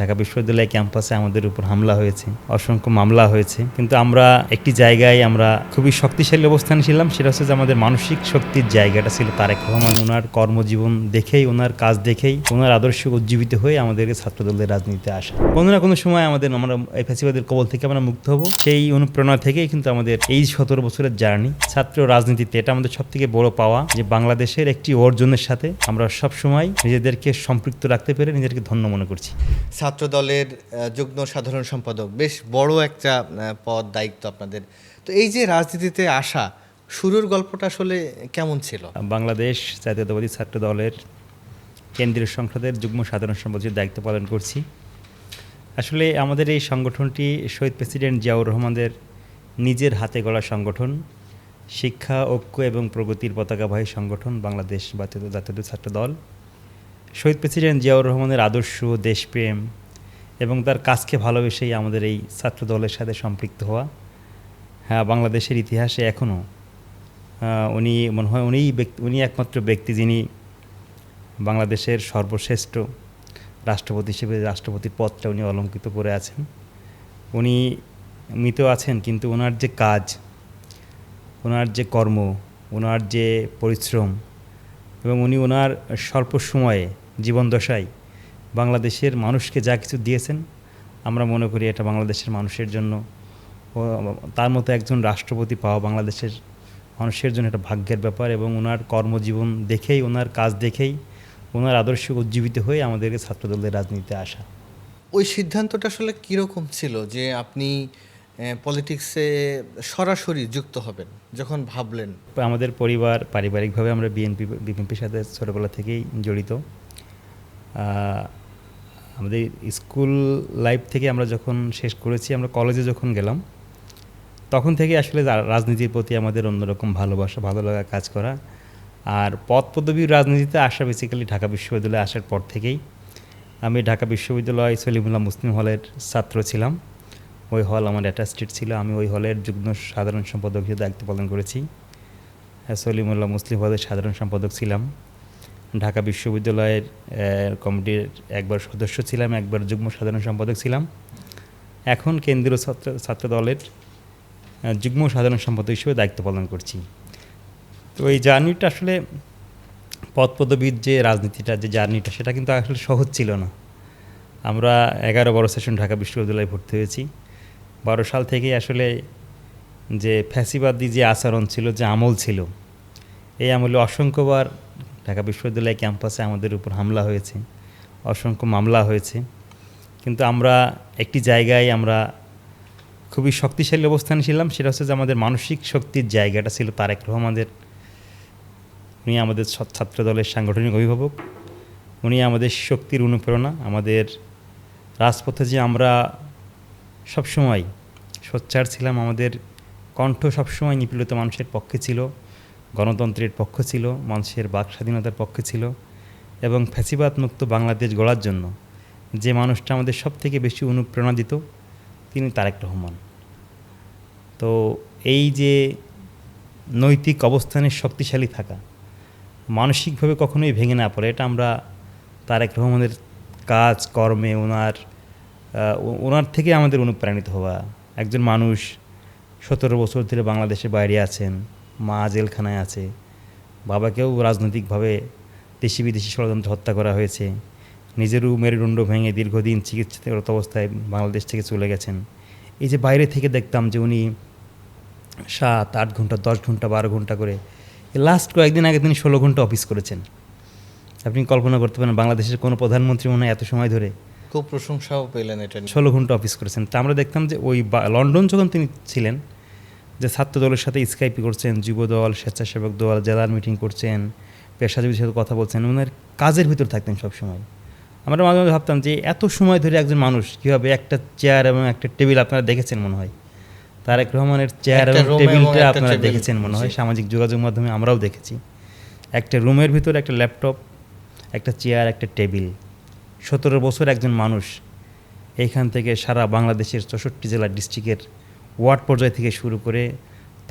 ঢাকা বিশ্ববিদ্যালয় ক্যাম্পাসে আমাদের উপর হামলা হয়েছে, অসংখ্য মামলা হয়েছে, কিন্তু আমরা একটি জায়গায় আমরা খুবই শক্তিশালী অবস্থানে ছিলাম। সেটা হচ্ছে যে আমাদের মানসিক শক্তির জায়গাটা ছিল তারেক রহমান। ওনার কর্মজীবন দেখেই, ওনার কাজ দেখেই, ওনার আদর্শ উজ্জীবিত হয়ে আমাদেরকে ছাত্রদলের রাজনীতিতে আসা। কোনো না কোনো সময় আমরা এই ফ্যাসিবাদের কবল থেকে আমরা মুক্ত হব, সেই অনুপ্রেরণা থেকেই কিন্তু আমাদের এই 17 বছরের জার্নি ছাত্র রাজনীতিতে। এটা আমাদের সব থেকে বড় পাওয়া যে বাংলাদেশের একটি অর্জনের সাথে আমরা সবসময় নিজেদেরকে সম্পৃক্ত রাখতে পেরে নিজেদেরকে ধন্য মনে করছি। ছাত্র দলের যুগ্ম সাধারণ সম্পাদক, বেশ বড় একটা পদ, দায়িত্ব আপনাদের। তো এই যে রাজনীতিতে আসা, শুরুর গল্পটা আসলে কেমন ছিল? বাংলাদেশ জাতীয়তাবাদী ছাত্র দলের কেন্দ্রীয় সংসদের যুগ্ম সাধারণ সম্পাদকের দায়িত্ব পালন করছি। আসলে আমাদের এই সংগঠনটি শহীদ প্রেসিডেন্ট জিয়াউর রহমানের নিজের হাতে গড়া সংগঠন। শিক্ষা, ঐক্য এবং প্রগতির পতাকাবাহী সংগঠন বাংলাদেশ জাতীয় ছাত্র দল। শহীদ প্রেসিডেন্ট জিয়াউর রহমানের আদর্শ, দেশপ্রেম এবং তার কাজকে ভালোবেসেই আমাদের এই ছাত্র দলের সাথে সম্পৃক্ত হওয়া। হ্যাঁ, বাংলাদেশের ইতিহাসে এখনও উনি মনে হয় উনি একমাত্র ব্যক্তি যিনি বাংলাদেশের সর্বশ্রেষ্ঠ রাষ্ট্রপতি হিসেবে রাষ্ট্রপতির পদটা উনি অলঙ্কৃত করে আছেন। উনি মৃত আছেন, কিন্তু ওনার যে কাজ, ওনার যে কর্ম, ওনার যে পরিশ্রম এবং উনি ওনার স্বল্প সময়ে জীবনদশায় বাংলাদেশের মানুষকে যা কিছু দিয়েছেন, আমরা মনে করি এটা বাংলাদেশের মানুষের জন্য, তার মতো একজন রাষ্ট্রপতি পাওয়া বাংলাদেশের মানুষের জন্য একটা ভাগ্যের ব্যাপার। এবং ওনার কর্মজীবন দেখেই, ওনার কাজ দেখেই, ওনার আদর্শ উজ্জীবিত হয়ে আমাদেরকে ছাত্রদলের রাজনীতিতে আসা। ওই সিদ্ধান্তটা আসলে কীরকম ছিল যে আপনি পলিটিক্সে সরাসরি যুক্ত হবেন, যখন ভাবলেন? আমাদের পারিবারিকভাবে আমরা বিএনপির সাথে ছোটোবেলা থেকেই জড়িত। আমাদের স্কুল লাইফ থেকে আমরা যখন শেষ করেছি, আমরা কলেজে যখন গেলাম, তখন থেকে আসলে রাজনীতির প্রতি আমাদের অন্যরকম ভালোবাসা, ভালো লাগা কাজ করা। আর পদপদবীর রাজনীতিতে আসা বেসিক্যালি ঢাকা বিশ্ববিদ্যালয়ে আসার পর থেকেই। আমি ঢাকা বিশ্ববিদ্যালয় সলিমুল্লাহ মুসলিম হলের ছাত্র ছিলাম। ওই হল আমার অ্যাটাচড ছিল। আমি ওই হলের যুগ্ম সাধারণ সম্পাদক হিসেবে দায়িত্ব পালন করেছি। সলিমুল্লাহ মুসলিম হলের সাধারণ সম্পাদক ছিলাম। ঢাকা বিশ্ববিদ্যালয়ের কমিটির একবার সদস্য ছিলাম, একবার যুগ্ম সাধারণ সম্পাদক ছিলাম। এখন কেন্দ্রীয় ছাত্র দলের যুগ্ম সাধারণ সম্পাদক হিসেবে দায়িত্ব পালন করছি। তো এই জার্নিটা আসলে পদপদবীর যে রাজনীতিটা, যে জার্নিটা, সেটা কিন্তু আসলে সহজ ছিল না। আমরা 11-12 সেশন ঢাকা বিশ্ববিদ্যালয়ে ভর্তি হয়েছি। 12 সাল থেকেই আসলে যে ফ্যাসিবাদী যে আচরণ ছিল, যে আমল ছিল, এই আমলে অসংখ্যবার ঢাকা বিশ্ববিদ্যালয় ক্যাম্পাসে আমাদের উপর হামলা হয়েছে, অসংখ্য মামলা হয়েছে, কিন্তু আমরা একটি জায়গায় আমরা খুবই শক্তিশালী অবস্থানে ছিলাম। সেটা হচ্ছে যে আমাদের মানসিক শক্তির জায়গাটা ছিল তারেক রহমানের। উনি আমাদের ছাত্র দলের সাংগঠনিক অভিভাবক, উনি আমাদের শক্তির অনুপ্রেরণা। আমাদের রাজপথে যে আমরা সবসময় সোচ্চার ছিলাম, আমাদের কণ্ঠ সবসময় নিপীড়িত মানুষের পক্ষে ছিল, গণতন্ত্রের পক্ষ ছিল, মানুষের বাক স্বাধীনতার পক্ষে ছিল, এবং ফ্যাসিবাদ মুক্ত বাংলাদেশ গড়ার জন্য যে মানুষটা আমাদের সব থেকে বেশি অনুপ্রেরণা দিত, তিনি তারেক রহমান। তো এই যে নৈতিক অবস্থানে শক্তিশালী থাকা, মানসিকভাবে কখনোই ভেঙে না পড়ে, এটা আমরা তারেক রহমানের কাজ কর্মে, ওনার থেকে আমাদের অনুপ্রাণিত হওয়া। একজন মানুষ 17 বছর ধরে বাংলাদেশের বাইরে আছেন, মা জেলখানায় আছে, বাবাকেও রাজনৈতিকভাবে দেশি বিদেশি ষড়যন্ত্র হত্যা করা হয়েছে, নিজেরও মেরুদণ্ড ভেঙে দীর্ঘদিন চিকিৎসারত অবস্থায় বাংলাদেশ থেকে চলে গেছেন। এই যে বাইরে থেকে দেখতাম যে উনি 7-8 ঘন্টা, 10 ঘন্টা, 12 ঘন্টা করে, লাস্ট কয়েকদিন আগে তিনি 16 ঘন্টা অফিস করেছেন। আপনি কল্পনা করতে পারেন বাংলাদেশের কোনো প্রধানমন্ত্রী মনে হয় এত সময় ধরে, খুব প্রশংসাও পেলেন এটা, 16 ঘন্টা অফিস করেছেন। তা আমরা দেখতাম যে ওই লন্ডন যখন তিনি ছিলেন, যে ছাত্র দলের সাথে স্কাইপি করছেন, যুবদল, স্বেচ্ছাসেবক দল, জেলার মিটিং করছেন, পেশাজীবীর সাথে কথা বলছেন, ওনার কাজের ভিতর থাকতেন সবসময়। আমরা মাঝে মাঝে ভাবতাম যে এত সময় ধরে একজন মানুষ কীভাবে একটা চেয়ার এবং একটা টেবিল, আপনারা দেখেছেন মনে হয় তারেক রহমানের চেয়ার এবং টেবিলটা আপনারা দেখেছেন মনে হয়, সামাজিক যোগাযোগ মাধ্যমে আমরাও দেখেছি। একটা রুমের ভিতরে একটা ল্যাপটপ, একটা চেয়ার, একটা টেবিল, 17 বছর একজন মানুষ এইখান থেকে সারা বাংলাদেশের 64 জেলা, ডিস্ট্রিক্টের ওয়ার্ড পর্যায় থেকে শুরু করে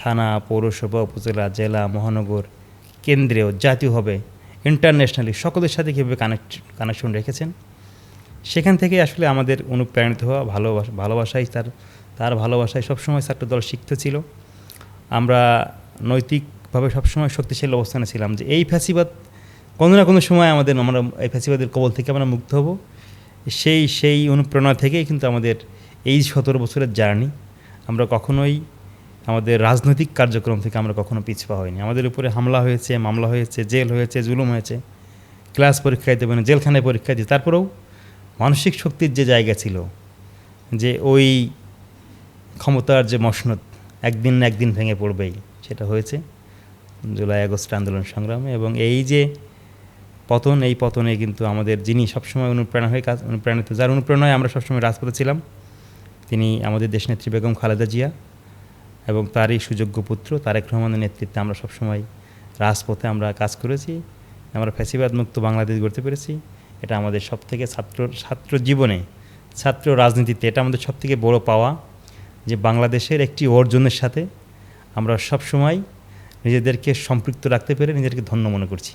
থানা, পৌরসভা, উপজেলা, জেলা, মহানগর, কেন্দ্রেও, জাতীয়ভাবে, ইন্টারন্যাশনালি সকলের সাথে কীভাবে কানেকশন রেখেছেন, সেখান থেকে আসলে আমাদের অনুপ্রাণিত হওয়া, ভালোবাসাই তার ভালোবাসায় সবসময় ছাত্রদল সিক্ত ছিল। আমরা নৈতিকভাবে সবসময় শক্তিশালী অবস্থানে ছিলাম যে এই ফ্যাসিবাদ কোনো না কোনো সময় আমরা এই ফ্যাসিবাদের কবল থেকে আমরা মুক্ত হব। সেই অনুপ্রেরণা থেকেই কিন্তু আমাদের এই 17 বছরের জার্নি। আমরা কখনোই আমাদের রাজনৈতিক কার্যক্রম থেকে আমরা কখনো পিছপা হইনি। আমাদের উপরে হামলা হয়েছে, মামলা হয়েছে, জেল হয়েছে, জুলুম হয়েছে, ক্লাস পরীক্ষা দিতে পারেন, জেলখানায় পরীক্ষা দিতে, তারপরেও মানসিক শক্তির যে জায়গা ছিল, যে ওই ক্ষমতার যে মসনদ একদিন না একদিন ভেঙে পড়বেই, সেটা হয়েছে জুলাই আগস্ট আন্দোলন সংগ্রামে। এবং এই যে পতন, এই পতনে কিন্তু আমাদের যিনি সবসময় অনুপ্রাণিত, যার অনুপ্রেরণায় আমরা সবসময় রাজপথে ছিলাম, তিনি আমাদের দেশনেত্রী বেগম খালেদা জিয়া এবং তারই সুযোগ্য পুত্র তারেক রহমানের নেতৃত্বে আমরা সবসময় রাজপথে আমরা কাজ করেছি। আমরা ফ্যাসিবাদ মুক্ত বাংলাদেশ গড়তে পেরেছি। এটা আমাদের সবথেকে ছাত্র জীবনে, ছাত্র রাজনীতিতে এটা আমাদের সবথেকে বড় পাওয়া, যে বাংলাদেশের একটি অর্জনের সাথে আমরা সবসময় নিজেদেরকে সম্পৃক্ত রাখতে পেরে নিজেদেরকে ধন্য মনে করছি।